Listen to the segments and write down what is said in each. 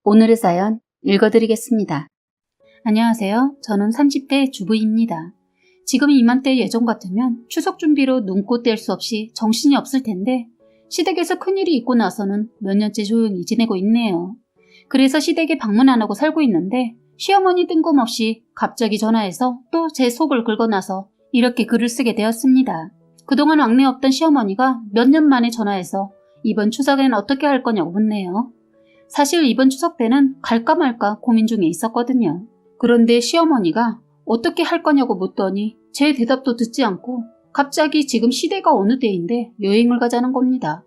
오늘의 사연 읽어드리겠습니다. 안녕하세요. 저는 30대 주부입니다. 지금 이맘때 예전 같으면 추석 준비로 눈꽃 뗄 수 없이 정신이 없을 텐데 시댁에서 큰일이 있고 나서는 몇 년째 조용히 지내고 있네요. 그래서 시댁에 방문 안 하고 살고 있는데 시어머니 뜬금없이 갑자기 전화해서 또 제 속을 긁어놔서 이렇게 글을 쓰게 되었습니다. 그동안 왕래 없던 시어머니가 몇 년 만에 전화해서 이번 추석엔 어떻게 할 거냐고 묻네요. 사실 이번 추석 때는 갈까 말까 고민 중에 있었거든요. 그런데 시어머니가 어떻게 할 거냐고 묻더니 제 대답도 듣지 않고 갑자기 지금 시대가 어느 때인데 여행을 가자는 겁니다.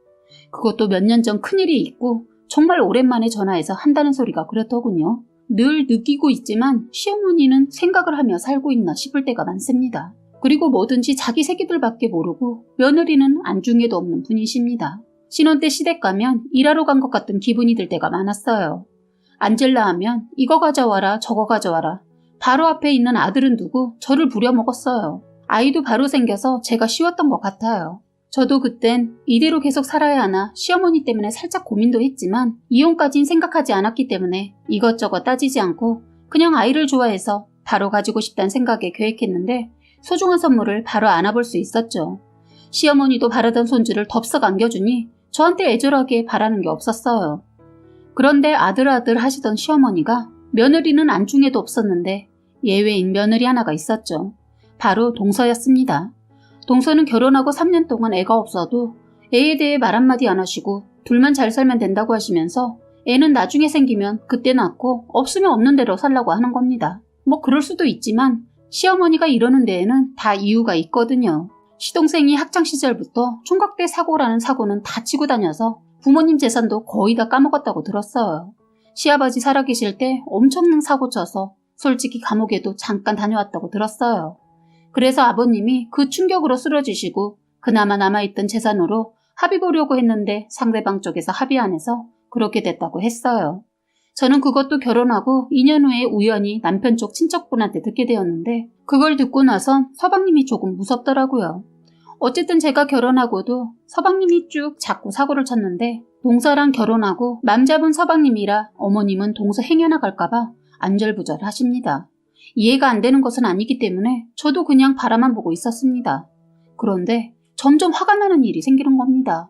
그것도 몇 년 전 큰일이 있고 정말 오랜만에 전화해서 한다는 소리가 그렇더군요. 늘 느끼고 있지만 시어머니는 생각을 하며 살고 있나 싶을 때가 많습니다. 그리고 뭐든지 자기 새끼들밖에 모르고 며느리는 안중에도 없는 분이십니다. 신혼 때 시댁 가면 일하러 간 것 같은 기분이 들 때가 많았어요. 앉을라 하면 이거 가져와라 저거 가져와라. 바로 앞에 있는 아들은 두고 저를 부려먹었어요. 아이도 바로 생겨서 제가 쉬웠던 것 같아요. 저도 그땐 이대로 계속 살아야 하나 시어머니 때문에 살짝 고민도 했지만 이혼까진 생각하지 않았기 때문에 이것저것 따지지 않고 그냥 아이를 좋아해서 바로 가지고 싶다는 생각에 계획했는데 소중한 선물을 바로 안아볼 수 있었죠. 시어머니도 바라던 손주를 덥석 안겨주니 저한테 애절하게 바라는 게 없었어요. 그런데 아들 하시던 시어머니가 며느리는 안중에도 없었는데 예외인 며느리 하나가 있었죠. 바로 동서였습니다. 동서는 결혼하고 3년 동안 애가 없어도 애에 대해 말 한마디 안 하시고 둘만 잘 살면 된다고 하시면서 애는 나중에 생기면 그때 낳고 없으면 없는 대로 살라고 하는 겁니다. 뭐 그럴 수도 있지만 시어머니가 이러는 데에는 다 이유가 있거든요. 시동생이 학창시절부터 총각대 사고라는 사고는 다 치고 다녀서 부모님 재산도 거의 다 까먹었다고 들었어요. 시아버지 살아계실 때 엄청난 사고 쳐서 솔직히 감옥에도 잠깐 다녀왔다고 들었어요. 그래서 아버님이 그 충격으로 쓰러지시고 그나마 남아있던 재산으로 합의 보려고 했는데 상대방 쪽에서 합의 안 해서 그렇게 됐다고 했어요. 저는 그것도 결혼하고 2년 후에 우연히 남편 쪽 친척분한테 듣게 되었는데 그걸 듣고 나선 서방님이 조금 무섭더라고요. 어쨌든 제가 결혼하고도 서방님이 쭉 자꾸 사고를 쳤는데 동서랑 결혼하고 맘 잡은 서방님이라 어머님은 동서 행여나갈까봐 안절부절 하십니다. 이해가 안 되는 것은 아니기 때문에 저도 그냥 바라만 보고 있었습니다. 그런데 점점 화가 나는 일이 생기는 겁니다.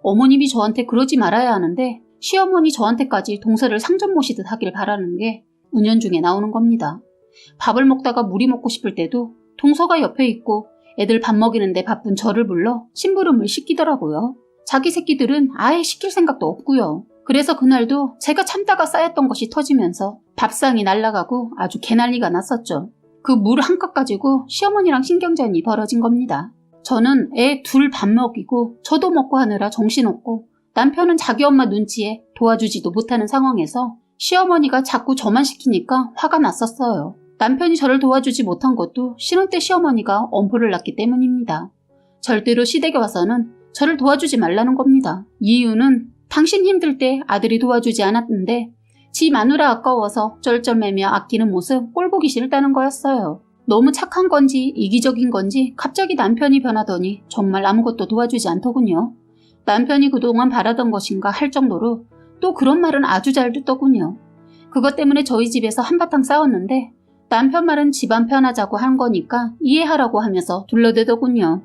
어머님이 저한테 그러지 말아야 하는데 시어머니 저한테까지 동서를 상점 모시듯 하길 바라는 게 은연중에 나오는 겁니다. 밥을 먹다가 물이 먹고 싶을 때도 동서가 옆에 있고 애들 밥 먹이는데 바쁜 저를 불러 심부름을 시키더라고요. 자기 새끼들은 아예 시킬 생각도 없고요. 그래서 그날도 제가 참다가 쌓였던 것이 터지면서 밥상이 날아가고 아주 개난리가 났었죠. 그 물 한 컵 가지고 시어머니랑 신경전이 벌어진 겁니다. 저는 애 둘 밥 먹이고 저도 먹고 하느라 정신없고 남편은 자기 엄마 눈치에 도와주지도 못하는 상황에서 시어머니가 자꾸 저만 시키니까 화가 났었어요. 남편이 저를 도와주지 못한 것도 신혼 때 시어머니가 엄포를 놨기 때문입니다. 절대로 시댁에 와서는 저를 도와주지 말라는 겁니다. 이유는 당신 힘들 때 아들이 도와주지 않았는데 지 마누라 아까워서 쩔쩔매며 아끼는 모습 꼴보기 싫다는 거였어요. 너무 착한 건지 이기적인 건지 갑자기 남편이 변하더니 정말 아무것도 도와주지 않더군요. 남편이 그동안 바라던 것인가 할 정도로 또 그런 말은 아주 잘 듣더군요. 그것 때문에 저희 집에서 한바탕 싸웠는데 남편 말은 집안 편하자고 한 거니까 이해하라고 하면서 둘러대더군요.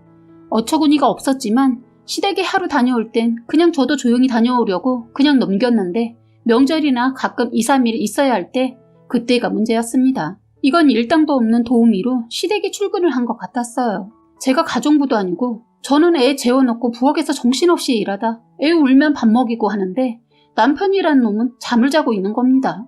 어처구니가 없었지만 시댁에 하루 다녀올 땐 그냥 저도 조용히 다녀오려고 그냥 넘겼는데 명절이나 가끔 2, 3일 있어야 할 때 그때가 문제였습니다. 이건 일당도 없는 도우미로 시댁에 출근을 한 것 같았어요. 제가 가정부도 아니고 저는 애 재워놓고 부엌에서 정신없이 일하다 애 울면 밥 먹이고 하는데 남편이란 놈은 잠을 자고 있는 겁니다.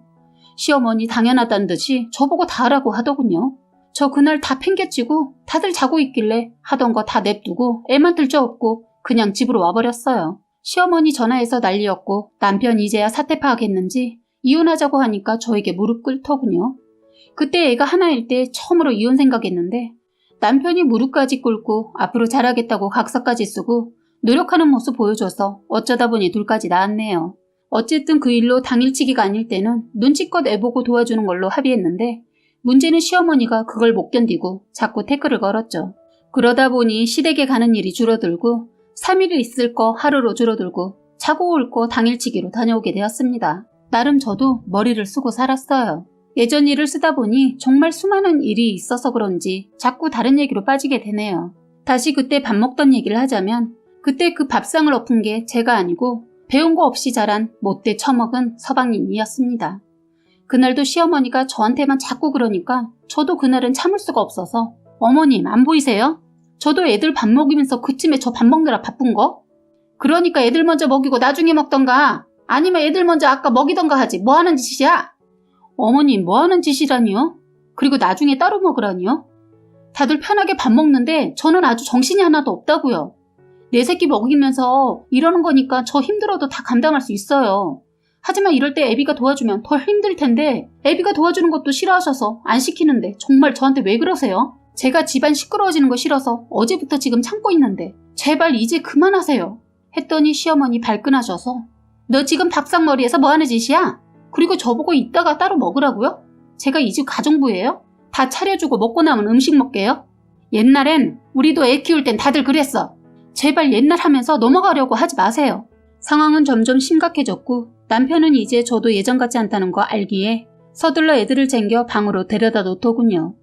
시어머니 당연하다는 듯이 저보고 다 하라고 하더군요. 저 그날 다 팽개치고 다들 자고 있길래 하던 거 다 냅두고 애만 들쳐업고 그냥 집으로 와버렸어요. 시어머니 전화해서 난리였고 남편 이제야 사태 파악했는지 이혼하자고 하니까 저에게 무릎 꿇더군요. 그때 애가 하나일 때 처음으로 이혼 생각했는데 남편이 무릎까지 꿇고 앞으로 잘하겠다고 각서까지 쓰고 노력하는 모습 보여줘서 어쩌다 보니 둘까지 낳았네요. 어쨌든 그 일로 당일치기가 아닐 때는 눈치껏 애보고 도와주는 걸로 합의했는데 문제는 시어머니가 그걸 못 견디고 자꾸 태클을 걸었죠. 그러다 보니 시댁에 가는 일이 줄어들고 3일 있을 거 하루로 줄어들고 자고 올 거 당일치기로 다녀오게 되었습니다. 나름 저도 머리를 쓰고 살았어요. 예전 일을 쓰다 보니 정말 수많은 일이 있어서 그런지 자꾸 다른 얘기로 빠지게 되네요. 다시 그때 밥 먹던 얘기를 하자면 그때 그 밥상을 엎은 게 제가 아니고 배운 거 없이 자란 못돼 처먹은 서방님이었습니다. 그날도 시어머니가 저한테만 자꾸 그러니까 저도 그날은 참을 수가 없어서 어머님 안 보이세요? 저도 애들 밥 먹이면서 그쯤에 저 밥 먹느라 바쁜 거? 그러니까 애들 먼저 먹이고 나중에 먹던가 아니면 애들 먼저 아까 먹이던가 하지 뭐 하는 짓이야? 어머님 뭐 하는 짓이라니요? 그리고 나중에 따로 먹으라니요? 다들 편하게 밥 먹는데 저는 아주 정신이 하나도 없다고요. 내 새끼 먹이면서 이러는 거니까 저 힘들어도 다 감당할 수 있어요. 하지만 이럴 때 애비가 도와주면 더 힘들 텐데 애비가 도와주는 것도 싫어하셔서 안 시키는데 정말 저한테 왜 그러세요? 제가 집안 시끄러워지는 거 싫어서 어제부터 지금 참고 있는데 제발 이제 그만하세요. 했더니 시어머니 발끈하셔서 너 지금 밥상머리에서 뭐 하는 짓이야? 그리고 저보고 이따가 따로 먹으라고요? 제가 이 집 가정부예요? 다 차려주고 먹고 남은 음식 먹게요? 옛날엔 우리도 애 키울 땐 다들 그랬어. 제발 옛날 하면서 넘어가려고 하지 마세요. 상황은 점점 심각해졌고 남편은 이제 저도 예전 같지 않다는 거 알기에 서둘러 애들을 챙겨 방으로 데려다 놓더군요.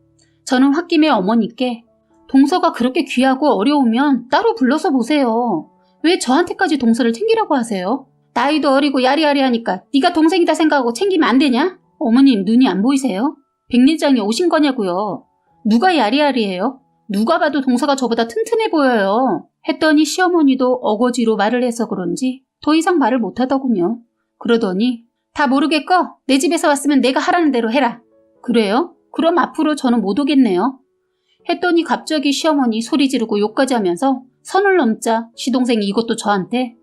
저는 홧김에 어머니께 동서가 그렇게 귀하고 어려우면 따로 불러서 보세요. 왜 저한테까지 동서를 챙기라고 하세요? 나이도 어리고 야리야리하니까 네가 동생이다 생각하고 챙기면 안 되냐? 어머님 눈이 안 보이세요? 백리장에 오신 거냐고요. 누가 야리야리해요? 누가 봐도 동서가 저보다 튼튼해 보여요. 했더니 시어머니도 어거지로 말을 해서 그런지 더 이상 말을 못하더군요. 그러더니 다 모르겠고 내 집에서 왔으면 내가 하라는 대로 해라. 그래요? 그럼 앞으로 저는 못 오겠네요. 했더니 갑자기 시어머니 소리 지르고 욕까지 하면서 선을 넘자 시동생이 이것도 저한테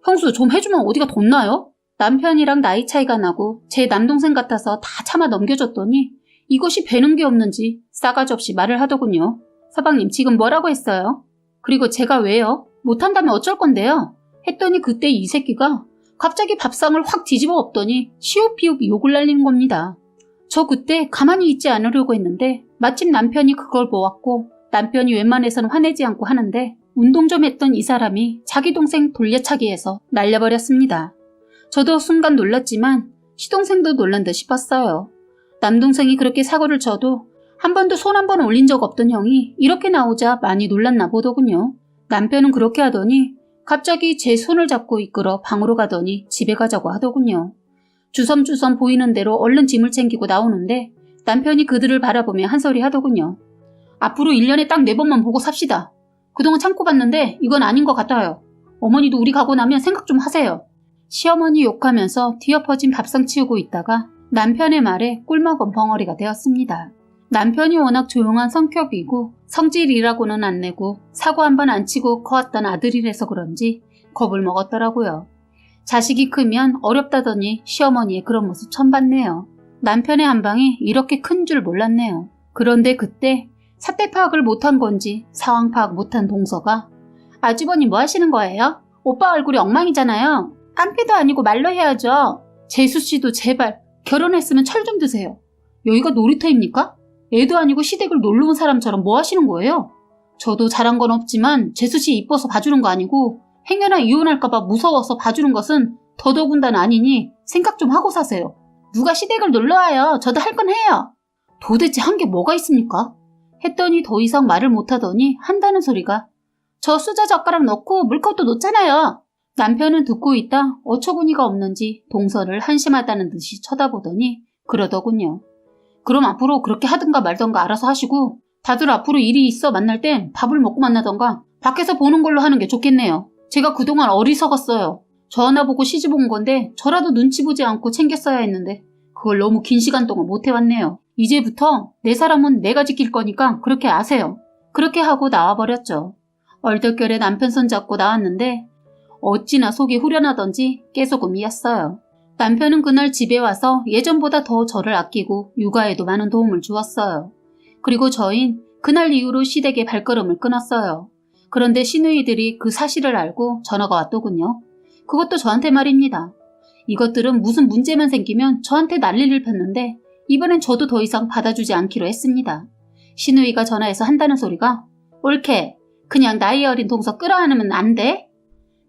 형수 좀 해주면 어디가 덧나요? 남편이랑 나이 차이가 나고 제 남동생 같아서 다 참아 넘겨줬더니 이것이 배는 게 없는지 싸가지 없이 말을 하더군요. 서방님 지금 뭐라고 했어요? 그리고 제가 왜요? 못한다면 어쩔 건데요? 했더니 그때 이 새끼가 갑자기 밥상을 확 뒤집어 엎더니 시옷비옷 욕을 날리는 겁니다. 저 그때 가만히 있지 않으려고 했는데 마침 남편이 그걸 보았고 남편이 웬만해서는 화내지 않고 하는데 운동 좀 했던 이 사람이 자기 동생 돌려차기해서 날려버렸습니다. 저도 순간 놀랐지만 시동생도 놀란 듯 싶었어요. 남동생이 그렇게 사고를 쳐도 한 번도 손 한 번 올린 적 없던 형이 이렇게 나오자 많이 놀랐나 보더군요. 남편은 그렇게 하더니 갑자기 제 손을 잡고 이끌어 방으로 가더니 집에 가자고 하더군요. 주섬주섬 보이는 대로 얼른 짐을 챙기고 나오는데 남편이 그들을 바라보며 한 소리 하더군요. 앞으로 1년에 딱 4번만 보고 삽시다. 그동안 참고 봤는데 이건 아닌 것 같아요. 어머니도 우리 가고 나면 생각 좀 하세요. 시어머니 욕하면서 뒤엎어진 밥상 치우고 있다가 남편의 말에 꿀먹은 벙어리가 되었습니다. 남편이 워낙 조용한 성격이고 성질이라고는 안 내고 사고 한 번 안 치고 커왔던 아들이라서 그런지 겁을 먹었더라고요. 자식이 크면 어렵다더니 시어머니의 그런 모습 처음 봤네요. 남편의 한방이 이렇게 큰 줄 몰랐네요. 그런데 그때 사태 파악을 못한 건지 상황 파악 못한 동서가 아주버님 뭐 하시는 거예요? 오빠 얼굴이 엉망이잖아요. 깡패도 아니고 말로 해야죠. 재수씨도 제발 결혼했으면 철 좀 드세요. 여기가 놀이터입니까? 애도 아니고 시댁을 놀러 온 사람처럼 뭐 하시는 거예요? 저도 잘한 건 없지만 재수씨 이뻐서 봐주는 거 아니고 행여나 이혼할까봐 무서워서 봐주는 것은 더더군다나 아니니 생각 좀 하고 사세요. 누가 시댁을 놀러와요. 저도 할 건 해요. 도대체 한 게 뭐가 있습니까? 했더니 더 이상 말을 못하더니 한다는 소리가 저 수저 젓가락 넣고 물컵도 놓잖아요. 남편은 듣고 있다 어처구니가 없는지 동서를 한심하다는 듯이 쳐다보더니 그러더군요. 그럼 앞으로 그렇게 하든가 말든가 알아서 하시고 다들 앞으로 일이 있어 만날 땐 밥을 먹고 만나던가 밖에서 보는 걸로 하는 게 좋겠네요. 제가 그동안 어리석었어요. 저 하나 보고 시집 온 건데 저라도 눈치 보지 않고 챙겼어야 했는데 그걸 너무 긴 시간 동안 못 해왔네요. 이제부터 내 사람은 내가 지킬 거니까 그렇게 아세요. 그렇게 하고 나와버렸죠. 얼떨결에 남편 손 잡고 나왔는데 어찌나 속이 후련하던지 깨소금이었어요. 남편은 그날 집에 와서 예전보다 더 저를 아끼고 육아에도 많은 도움을 주었어요. 그리고 저흰 그날 이후로 시댁의 발걸음을 끊었어요. 그런데 시누이들이 그 사실을 알고 전화가 왔더군요. 그것도 저한테 말입니다. 이것들은 무슨 문제만 생기면 저한테 난리를 폈는데 이번엔 저도 더 이상 받아주지 않기로 했습니다. 시누이가 전화해서 한다는 소리가 옳게 그냥 나이 어린 동서 끌어안으면 안 돼?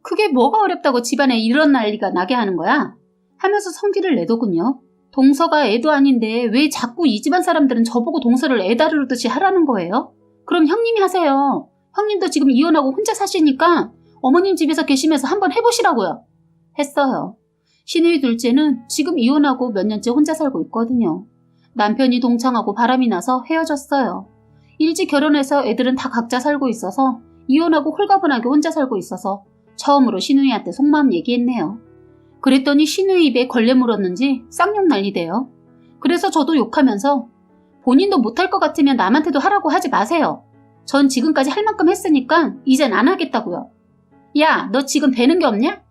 그게 뭐가 어렵다고 집안에 이런 난리가 나게 하는 거야? 하면서 성질을 내더군요. 동서가 애도 아닌데 왜 자꾸 이 집안 사람들은 저보고 동서를 애 다루듯이 하라는 거예요? 그럼 형님이 하세요. 형님도 지금 이혼하고 혼자 사시니까 어머님 집에서 계시면서 한번 해보시라고요. 했어요. 시누이 둘째는 지금 이혼하고 몇 년째 혼자 살고 있거든요. 남편이 동창하고 바람이 나서 헤어졌어요. 일찍 결혼해서 애들은 다 각자 살고 있어서 이혼하고 홀가분하게 혼자 살고 있어서 처음으로 시누이한테 속마음 얘기했네요. 그랬더니 시누이 입에 걸레 물었는지 쌍욕 난리대요. 그래서 저도 욕하면서 본인도 못할 것 같으면 남한테도 하라고 하지 마세요. 전 지금까지 할 만큼 했으니까 이젠 안 하겠다고요. 야, 너 지금 되는 게 없냐?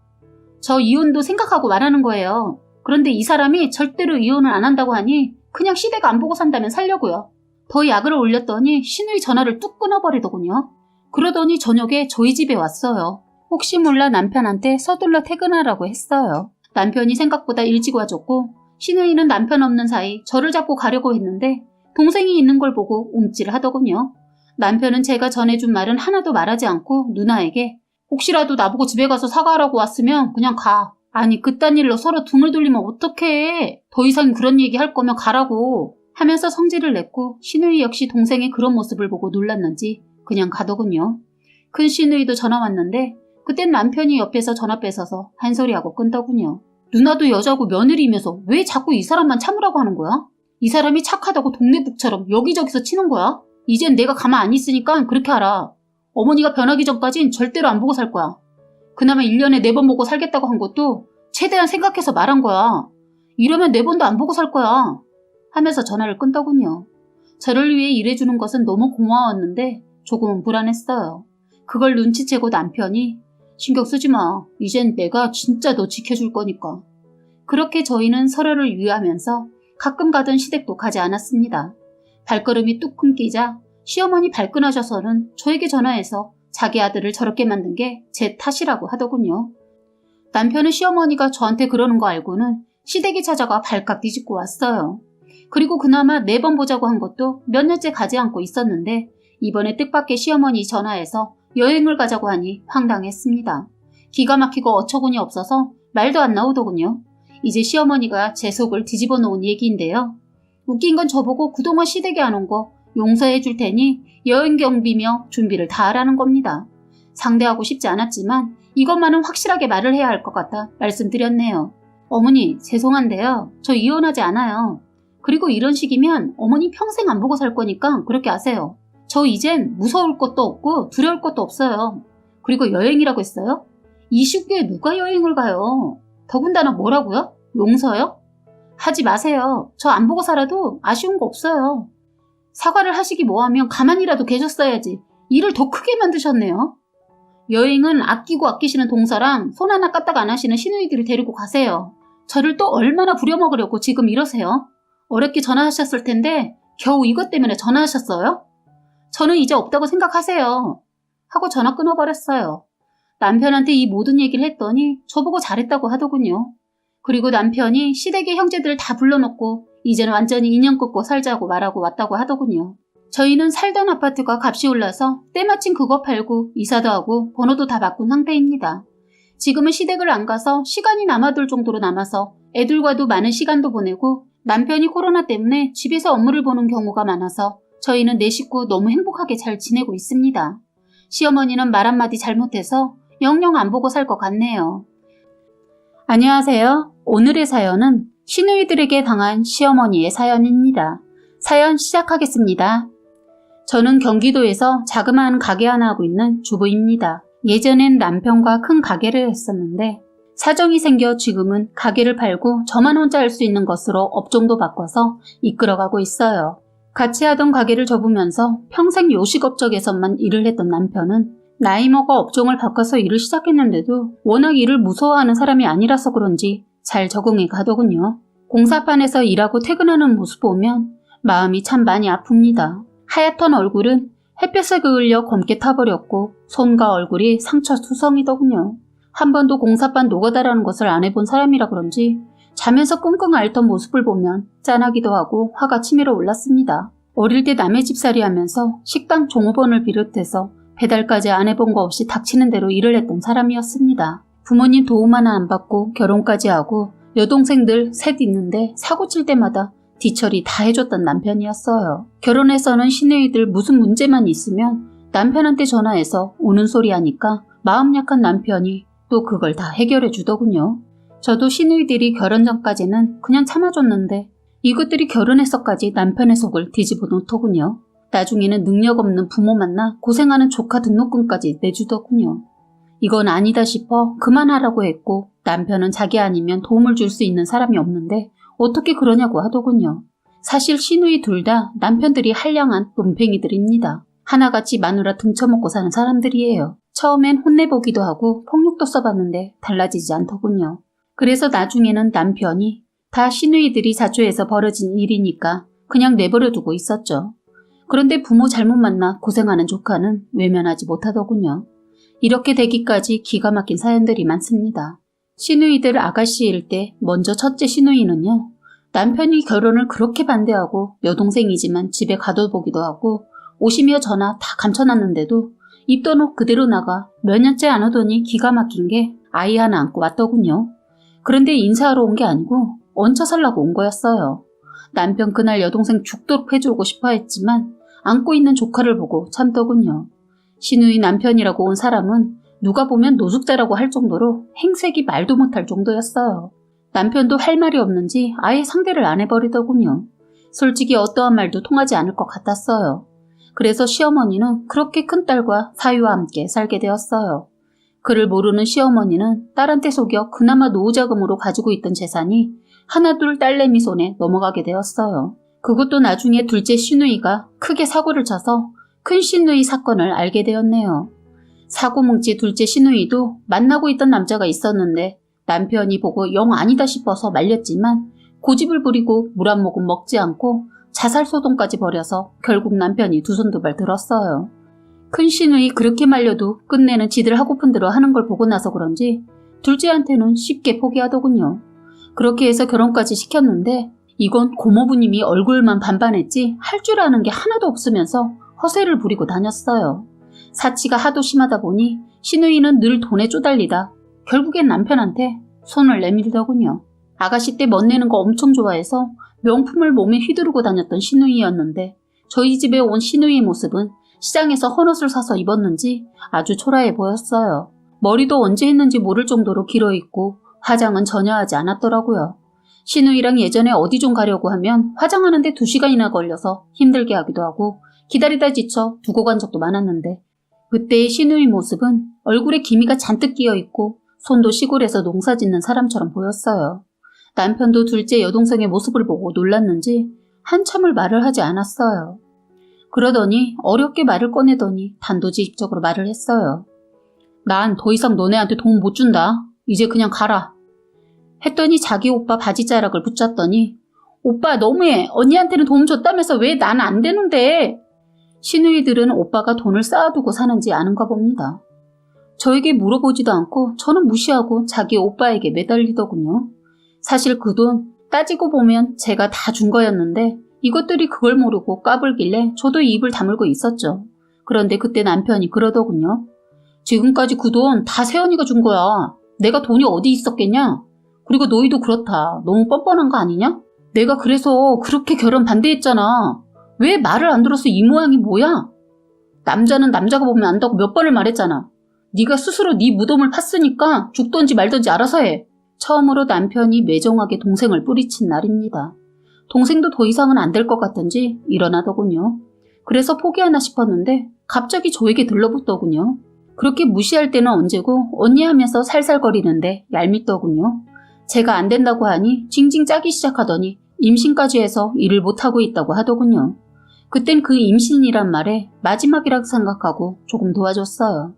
저 이혼도 생각하고 말하는 거예요. 그런데 이 사람이 절대로 이혼을 안 한다고 하니 그냥 시댁 안 보고 산다면 살려고요. 더 약을 올렸더니 시누이 전화를 뚝 끊어버리더군요. 그러더니 저녁에 저희 집에 왔어요. 혹시 몰라 남편한테 서둘러 퇴근하라고 했어요. 남편이 생각보다 일찍 와줬고 시누이는 남편 없는 사이 저를 잡고 가려고 했는데 동생이 있는 걸 보고 움찔하더군요. 남편은 제가 전해준 말은 하나도 말하지 않고 누나에게 혹시라도 나보고 집에 가서 사과하라고 왔으면 그냥 가. 아니 그딴 일로 서로 등을 돌리면 어떡해. 더 이상 그런 얘기 할 거면 가라고 하면서 성질을 냈고 시누이 역시 동생의 그런 모습을 보고 놀랐는지 그냥 가더군요. 큰 시누이도 전화 왔는데 그땐 남편이 옆에서 전화 뺏어서 한 소리하고 끊더군요. 누나도 여자고 며느리이면서 왜 자꾸 이 사람만 참으라고 하는 거야? 이 사람이 착하다고 동네북처럼 여기저기서 치는 거야? 이젠 내가 가만 안 있으니까 그렇게 하라. 어머니가 변하기 전까진 절대로 안 보고 살 거야. 그나마 1년에 4번 보고 살겠다고 한 것도 최대한 생각해서 말한 거야. 이러면 4번도 안 보고 살 거야. 하면서 전화를 끊더군요. 저를 위해 일해주는 것은 너무 고마웠는데 조금은 불안했어요. 그걸 눈치채고 남편이 신경 쓰지 마. 이젠 내가 진짜 너 지켜줄 거니까. 그렇게 저희는 서로를 위하면서 가끔 가던 시댁도 가지 않았습니다. 발걸음이 뚝 끊기자 시어머니 발끈하셔서는 저에게 전화해서 자기 아들을 저렇게 만든 게 제 탓이라고 하더군요. 남편은 시어머니가 저한테 그러는 거 알고는 시댁에 찾아가 발칵 뒤집고 왔어요. 그리고 그나마 4번 보자고 한 것도 몇 년째 가지 않고 있었는데 이번에 뜻밖의 시어머니 전화해서 여행을 가자고 하니 황당했습니다. 기가 막히고 어처구니 없어서 말도 안 나오더군요. 이제 시어머니가 제 속을 뒤집어 놓은 얘기인데요. 웃긴 건 저보고 그동안 시댁에 안 온 거 용서해 줄 테니 여행 경비며 준비를 다 하라는 겁니다. 상대하고 싶지 않았지만 이것만은 확실하게 말을 해야 할 것 같아 말씀드렸네요. 어머니 죄송한데요. 저 이혼하지 않아요. 그리고 이런 식이면 어머니 평생 안 보고 살 거니까 그렇게 아세요. 저 이젠 무서울 것도 없고 두려울 것도 없어요. 그리고 여행이라고 했어요? 이 시국에 누가 여행을 가요? 더군다나 뭐라고요? 용서요? 하지 마세요. 저 안 보고 살아도 아쉬운 거 없어요. 사과를 하시기 뭐하면 가만히라도 계셨어야지. 일을 더 크게 만드셨네요. 여행은 아끼고 아끼시는 동서랑 손 하나 까딱 안 하시는 시누이들을 데리고 가세요. 저를 또 얼마나 부려먹으려고 지금 이러세요? 어렵게 전화하셨을 텐데 겨우 이것 때문에 전화하셨어요? 저는 이제 없다고 생각하세요. 하고 전화 끊어버렸어요. 남편한테 이 모든 얘기를 했더니 저보고 잘했다고 하더군요. 그리고 남편이 시댁의 형제들 다 불러놓고 이제는 완전히 인연 끊고 살자고 말하고 왔다고 하더군요. 저희는 살던 아파트가 값이 올라서 때마침 그거 팔고 이사도 하고 번호도 다 바꾼 상태입니다. 지금은 시댁을 안 가서 시간이 남아돌 정도로 남아서 애들과도 많은 시간도 보내고 남편이 코로나 때문에 집에서 업무를 보는 경우가 많아서 저희는 네 식구 너무 행복하게 잘 지내고 있습니다. 시어머니는 말 한마디 잘못해서 영영 안 보고 살 것 같네요. 안녕하세요. 오늘의 사연은 시누이들에게 당한 시어머니의 사연입니다. 사연 시작하겠습니다. 저는 경기도에서 자그마한 가게 하나 하고 있는 주부입니다. 예전엔 남편과 큰 가게를 했었는데 사정이 생겨 지금은 가게를 팔고 저만 혼자 할 수 있는 것으로 업종도 바꿔서 이끌어가고 있어요. 같이 하던 가게를 접으면서 평생 요식업적에서만 일을 했던 남편은 나이 먹어 업종을 바꿔서 일을 시작했는데도 워낙 일을 무서워하는 사람이 아니라서 그런지 잘 적응해 가더군요. 공사판에서 일하고 퇴근하는 모습 보면 마음이 참 많이 아픕니다. 하얗던 얼굴은 햇볕에 그을려 검게 타버렸고 손과 얼굴이 상처투성이더군요. 한 번도 공사판 노가다라는 것을 안 해본 사람이라 그런지 자면서 끙끙 앓던 모습을 보면 짠하기도 하고 화가 치밀어 올랐습니다. 어릴 때 남의 집살이 하면서 식당 종업원을 비롯해서 배달까지 안 해본 거 없이 닥치는 대로 일을 했던 사람이었습니다. 부모님 도움 하나 안 받고 결혼까지 하고 여동생들 셋 있는데 사고 칠 때마다 뒤처리 다 해줬던 남편이었어요. 결혼해서는 시누이들 무슨 문제만 있으면 남편한테 전화해서 우는 소리 하니까 마음 약한 남편이 또 그걸 다 해결해 주더군요. 저도 시누이들이 결혼 전까지는 그냥 참아줬는데 이것들이 결혼해서까지 남편의 속을 뒤집어 놓더군요. 나중에는 능력 없는 부모 만나 고생하는 조카 등록금까지 내주더군요. 이건 아니다 싶어 그만하라고 했고 남편은 자기 아니면 도움을 줄 수 있는 사람이 없는데 어떻게 그러냐고 하더군요. 사실 시누이 둘 다 남편들이 한량한 논팽이들입니다. 하나같이 마누라 등쳐먹고 사는 사람들이에요. 처음엔 혼내보기도 하고 폭력도 써봤는데 달라지지 않더군요. 그래서 나중에는 남편이 다 시누이들이 자초해서 벌어진 일이니까 그냥 내버려두고 있었죠. 그런데 부모 잘못 만나 고생하는 조카는 외면하지 못하더군요. 이렇게 되기까지 기가 막힌 사연들이 많습니다. 시누이들 아가씨일 때 먼저 첫째 시누이는요. 남편이 결혼을 그렇게 반대하고 여동생이지만 집에 가둬보기도 하고 오시며 전화 다 감춰놨는데도 입더놓 그대로 나가 몇 년째 안 오더니 기가 막힌 게 아이 하나 안고 왔더군요. 그런데 인사하러 온 게 아니고 얹혀 살라고 온 거였어요. 남편 그날 여동생 죽도록 해주고 싶어 했지만 안고 있는 조카를 보고 참더군요. 시누이 남편이라고 온 사람은 누가 보면 노숙자라고 할 정도로 행색이 말도 못할 정도였어요. 남편도 할 말이 없는지 아예 상대를 안 해버리더군요. 솔직히 어떠한 말도 통하지 않을 것 같았어요. 그래서 시어머니는 그렇게 큰딸과 사위와 함께 살게 되었어요. 그를 모르는 시어머니는 딸한테 속여 그나마 노후자금으로 가지고 있던 재산이 하나둘 딸내미 손에 넘어가게 되었어요. 그것도 나중에 둘째 시누이가 크게 사고를 쳐서 큰 시누이 사건을 알게 되었네요. 사고 뭉치 둘째 시누이도 만나고 있던 남자가 있었는데 남편이 보고 영 아니다 싶어서 말렸지만 고집을 부리고 물 한 모금 먹지 않고 자살소동까지 벌여서 결국 남편이 두 손 두 발 들었어요. 큰 시누이 그렇게 말려도 끝내는 지들 하고픈 대로 하는 걸 보고 나서 그런지 둘째한테는 쉽게 포기하더군요. 그렇게 해서 결혼까지 시켰는데 이건 고모부님이 얼굴만 반반했지 할 줄 아는 게 하나도 없으면서 허세를 부리고 다녔어요. 사치가 하도 심하다 보니 시누이는 늘 돈에 쪼달리다 결국엔 남편한테 손을 내밀더군요. 아가씨 때 멋내는 거 엄청 좋아해서 명품을 몸에 휘두르고 다녔던 시누이였는데 저희 집에 온 시누이의 모습은 시장에서 헌옷을 사서 입었는지 아주 초라해 보였어요. 머리도 언제 했는지 모를 정도로 길어있고 화장은 전혀 하지 않았더라고요. 시누이랑 예전에 어디 좀 가려고 하면 화장하는데 2시간이나 걸려서 힘들게 하기도 하고 기다리다 지쳐 두고 간 적도 많았는데 그때의 시누이 모습은 얼굴에 기미가 잔뜩 끼어있고 손도 시골에서 농사 짓는 사람처럼 보였어요. 남편도 둘째 여동생의 모습을 보고 놀랐는지 한참을 말을 하지 않았어요. 그러더니 어렵게 말을 꺼내더니 단도직입적으로 말을 했어요. 난 더 이상 너네한테 돈 못 준다. 이제 그냥 가라. 했더니 자기 오빠 바지자락을 붙잡더니 오빠 너무해. 언니한테는 돈 줬다면서 왜 난 안 되는데. 시누이들은 오빠가 돈을 쌓아두고 사는지 아는가 봅니다. 저에게 물어보지도 않고 저는 무시하고 자기 오빠에게 매달리더군요. 사실 그 돈 따지고 보면 제가 다 준 거였는데 이것들이 그걸 모르고 까불길래 저도 입을 다물고 있었죠. 그런데 그때 남편이 그러더군요. 지금까지 그 돈 다 세연이가 준 거야. 내가 돈이 어디 있었겠냐? 그리고 너희도 그렇다. 너무 뻔뻔한 거 아니냐? 내가 그래서 그렇게 결혼 반대했잖아. 왜 말을 안 들어서 이 모양이 뭐야? 남자는 남자가 보면 안다고 몇 번을 말했잖아. 네가 스스로 네 무덤을 팠으니까 죽던지 말던지 알아서 해. 처음으로 남편이 매정하게 동생을 뿌리친 날입니다. 동생도 더 이상은 안 될 것 같던지 일어나더군요. 그래서 포기하나 싶었는데 갑자기 저에게 들러붙더군요. 그렇게 무시할 때는 언제고 언니 하면서 살살거리는데 얄밉더군요. 제가 안 된다고 하니 징징 짜기 시작하더니 임신까지 해서 일을 못하고 있다고 하더군요. 그땐 그 임신이란 말에 마지막이라고 생각하고 조금 도와줬어요.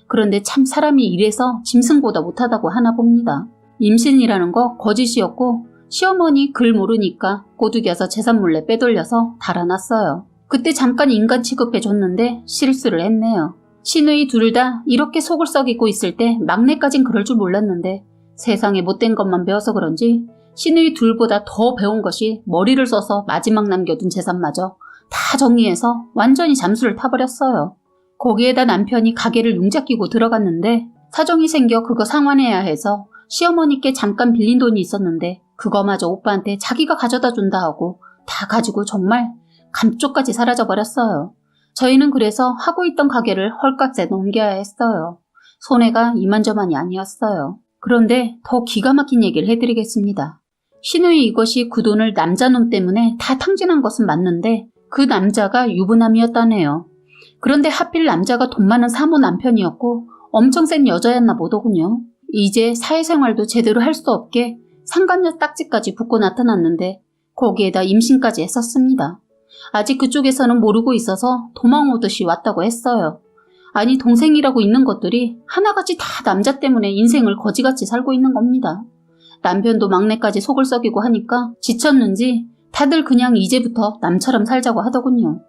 그런데 참 사람이 이래서 짐승보다 못하다고 하나 봅니다. 임신이라는 거 거짓이었고 시어머니 글 모르니까 꼬드겨서 재산 몰래 빼돌려서 달아났어요. 그때 잠깐 인간 취급해줬는데 실수를 했네요. 시누이 둘 다 이렇게 속을 썩이고 있을 때 막내까진 그럴 줄 몰랐는데 세상에 못된 것만 배워서 그런지 시누이 둘보다 더 배운 것이 머리를 써서 마지막 남겨둔 재산마저 다 정리해서 완전히 잠수를 타버렸어요. 거기에다 남편이 가게를 융자 끼고 들어갔는데 사정이 생겨 그거 상환해야 해서 시어머니께 잠깐 빌린 돈이 있었는데 그거마저 오빠한테 자기가 가져다 준다 하고 다 가지고 정말 감쪽까지 사라져버렸어요. 저희는 그래서 하고 있던 가게를 헐값에 넘겨야 했어요. 손해가 이만저만이 아니었어요. 그런데 더 기가 막힌 얘기를 해드리겠습니다. 시누이 이것이 그 돈을 남자놈 때문에 다 탕진한 것은 맞는데 그 남자가 유부남이었다네요. 그런데 하필 남자가 돈 많은 사모 남편이었고 엄청 센 여자였나 보더군요. 이제 사회생활도 제대로 할 수 없게 상간녀 딱지까지 붙고 나타났는데 거기에다 임신까지 했었습니다. 아직 그쪽에서는 모르고 있어서 도망오듯이 왔다고 했어요. 아니 동생이라고 있는 것들이 하나같이 다 남자 때문에 인생을 거지같이 살고 있는 겁니다. 남편도 막내까지 속을 썩이고 하니까 지쳤는지 다들 그냥 이제부터 남처럼 살자고 하더군요.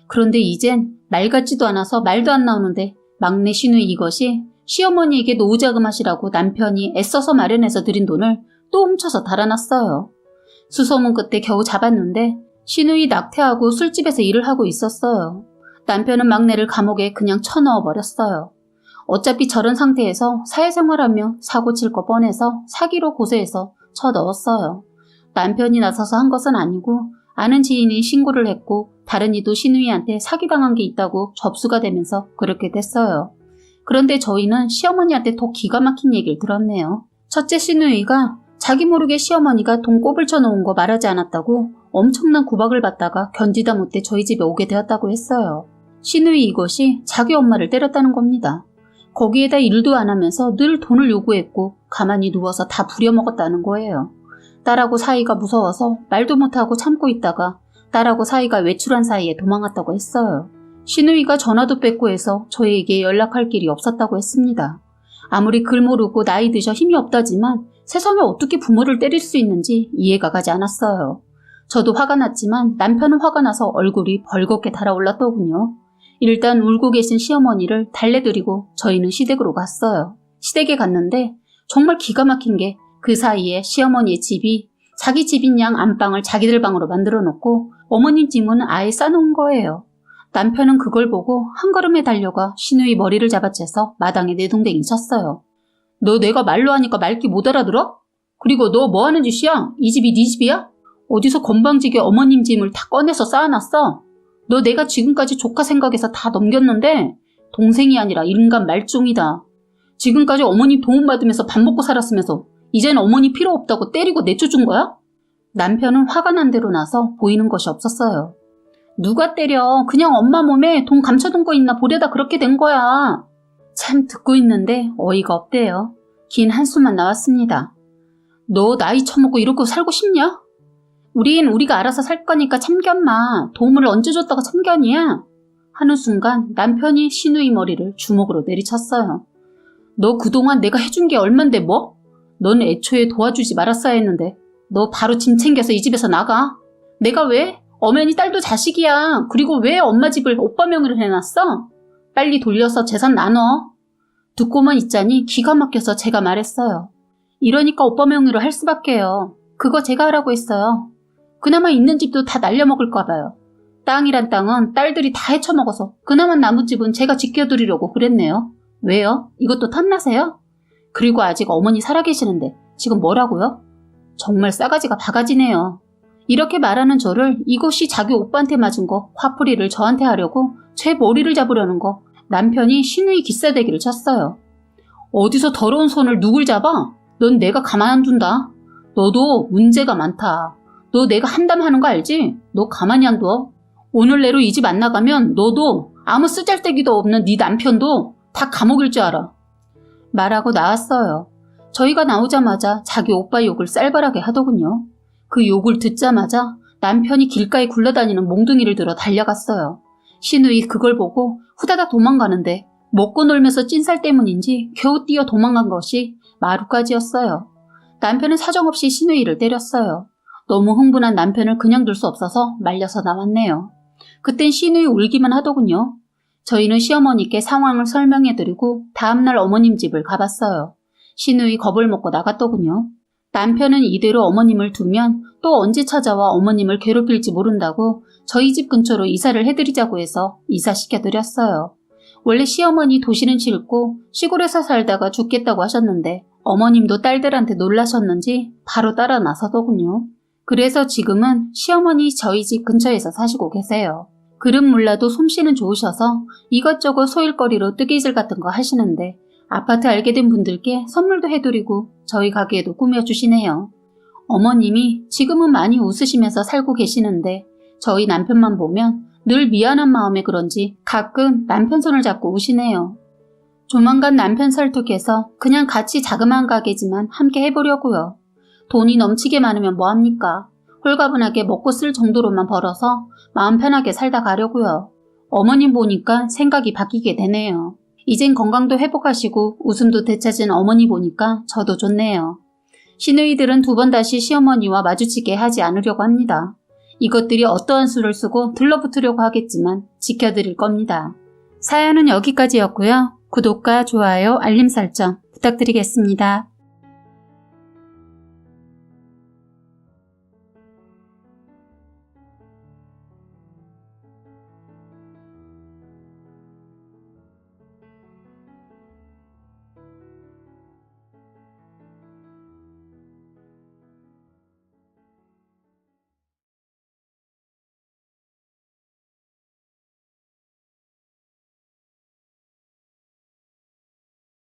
그런데 이젠 말 같지도 않아서 말도 안 나오는데 막내 시누이 이것이 시어머니에게 노후자금 하시라고 남편이 애써서 마련해서 드린 돈을 또 훔쳐서 달아났어요. 수소문 끝에 겨우 잡았는데 시누이 낙태하고 술집에서 일을 하고 있었어요. 남편은 막내를 감옥에 그냥 쳐넣어버렸어요. 어차피 저런 상태에서 사회생활하며 사고 칠 거 뻔해서 사기로 고소해서 쳐넣었어요. 남편이 나서서 한 것은 아니고 아는 지인이 신고를 했고 다른 이도 시누이한테 사기당한 게 있다고 접수가 되면서 그렇게 됐어요. 그런데 저희는 시어머니한테 더 기가 막힌 얘기를 들었네요. 첫째 시누이가 자기 모르게 시어머니가 돈 꼽을 쳐놓은 거 말하지 않았다고 엄청난 구박을 받다가 견디다 못해 저희 집에 오게 되었다고 했어요. 시누이 이것이 자기 엄마를 때렸다는 겁니다. 거기에다 일도 안 하면서 늘 돈을 요구했고 가만히 누워서 다 부려먹었다는 거예요. 딸하고 사이가 무서워서 말도 못하고 참고 있다가 딸하고 사이가 외출한 사이에 도망갔다고 했어요. 시누이가 전화도 뺏고 해서 저에게 연락할 길이 없었다고 했습니다. 아무리 글 모르고 나이 드셔 힘이 없다지만 세상에 어떻게 부모를 때릴 수 있는지 이해가 가지 않았어요. 저도 화가 났지만 남편은 화가 나서 얼굴이 벌겋게 달아올랐더군요. 일단 울고 계신 시어머니를 달래드리고 저희는 시댁으로 갔어요. 시댁에 갔는데 정말 기가 막힌 게 그 사이에 시어머니의 집이 자기 집인 양 안방을 자기들 방으로 만들어 놓고 어머님 짐은 아예 싸놓은 거예요. 남편은 그걸 보고 한 걸음에 달려가 시누이 머리를 잡아채서 마당에 내동댕이 쳤어요. 너 내가 말로 하니까 말귀 못 알아들어? 그리고 너 뭐 하는 짓이야? 이 집이 네 집이야? 어디서 건방지게 어머님 짐을 다 꺼내서 쌓아놨어? 너 내가 지금까지 조카 생각해서 다 넘겼는데 동생이 아니라 인간 말종이다. 지금까지 어머님 도움받으면서 밥 먹고 살았으면서 이제는 어머니 필요 없다고 때리고 내쫓은 거야? 남편은 화가 난 대로 나서 보이는 것이 없었어요. 누가 때려? 그냥 엄마 몸에 돈 감춰둔 거 있나 보려다 그렇게 된 거야. 참 듣고 있는데 어이가 없대요. 긴 한숨만 나왔습니다. 너 나이 처먹고 이러고 살고 싶냐? 우린 우리가 알아서 살 거니까 참견마. 도움을 언제 줬다가 참견이야? 하는 순간 남편이 시누이 머리를 주먹으로 내리쳤어요. 너 그동안 내가 해준 게 얼만데 뭐? 넌 애초에 도와주지 말았어야 했는데 너 바로 짐 챙겨서 이 집에서 나가. 내가 왜? 어머니 딸도 자식이야. 그리고 왜 엄마 집을 오빠 명의로 해놨어? 빨리 돌려서 재산 나눠. 듣고만 있자니 기가 막혀서 제가 말했어요. 이러니까 오빠 명의로 할 수밖에요. 그거 제가 하라고 했어요. 그나마 있는 집도 다 날려먹을까 봐요. 땅이란 땅은 딸들이 다 헤쳐먹어서 그나마 남은 집은 제가 지켜드리려고 그랬네요. 왜요? 이것도 탐나세요? 그리고 아직 어머니 살아계시는데 지금 뭐라고요? 정말 싸가지가 바가지네요. 이렇게 말하는 저를 이것이 자기 오빠한테 맞은 거 화풀이를 저한테 하려고 제 머리를 잡으려는 거 남편이 시누이 기싸대기를 쳤어요. 어디서 더러운 손을 누굴 잡아? 넌 내가 가만 안 둔다. 너도 문제가 많다. 너 내가 한담하는 거 알지? 너 가만히 안 둬. 오늘 내로 이 집 안 나가면 너도 아무 쓰잘데기도 없는 네 남편도 다 감옥일 줄 알아. 말하고 나왔어요. 저희가 나오자마자 자기 오빠 욕을 쌀발하게 하더군요. 그 욕을 듣자마자 남편이 길가에 굴러다니는 몽둥이를 들어 달려갔어요. 시누이 그걸 보고 후다닥 도망가는데 먹고 놀면서 찐살 때문인지 겨우 뛰어 도망간 것이 마루까지였어요. 남편은 사정없이 시누이를 때렸어요. 너무 흥분한 남편을 그냥 둘 수 없어서 말려서 나왔네요. 그땐 시누이 울기만 하더군요. 저희는 시어머니께 상황을 설명해드리고 다음날 어머님 집을 가봤어요. 시누이 겁을 먹고 나갔더군요. 남편은 이대로 어머님을 두면 또 언제 찾아와 어머님을 괴롭힐지 모른다고 저희 집 근처로 이사를 해드리자고 해서 이사시켜드렸어요. 원래 시어머니 도시는 싫고 시골에서 살다가 죽겠다고 하셨는데 어머님도 딸들한테 놀라셨는지 바로 따라 나서더군요. 그래서 지금은 시어머니 저희 집 근처에서 사시고 계세요. 글은 몰라도 솜씨는 좋으셔서 이것저것 소일거리로 뜨개질 같은 거 하시는데 아파트 알게 된 분들께 선물도 해드리고 저희 가게에도 꾸며주시네요. 어머님이 지금은 많이 웃으시면서 살고 계시는데 저희 남편만 보면 늘 미안한 마음에 그런지 가끔 남편 손을 잡고 우시네요. 조만간 남편 설득해서 그냥 같이 자그마한 가게지만 함께 해보려고요. 돈이 넘치게 많으면 뭐합니까? 홀가분하게 먹고 쓸 정도로만 벌어서 마음 편하게 살다 가려고요. 어머님 보니까 생각이 바뀌게 되네요. 이젠 건강도 회복하시고 웃음도 되찾은 어머니 보니까 저도 좋네요. 시누이들은 두 번 다시 시어머니와 마주치게 하지 않으려고 합니다. 이것들이 어떠한 수를 쓰고 들러붙으려고 하겠지만 지켜드릴 겁니다. 사연은 여기까지였고요. 구독과 좋아요, 알림 설정 부탁드리겠습니다.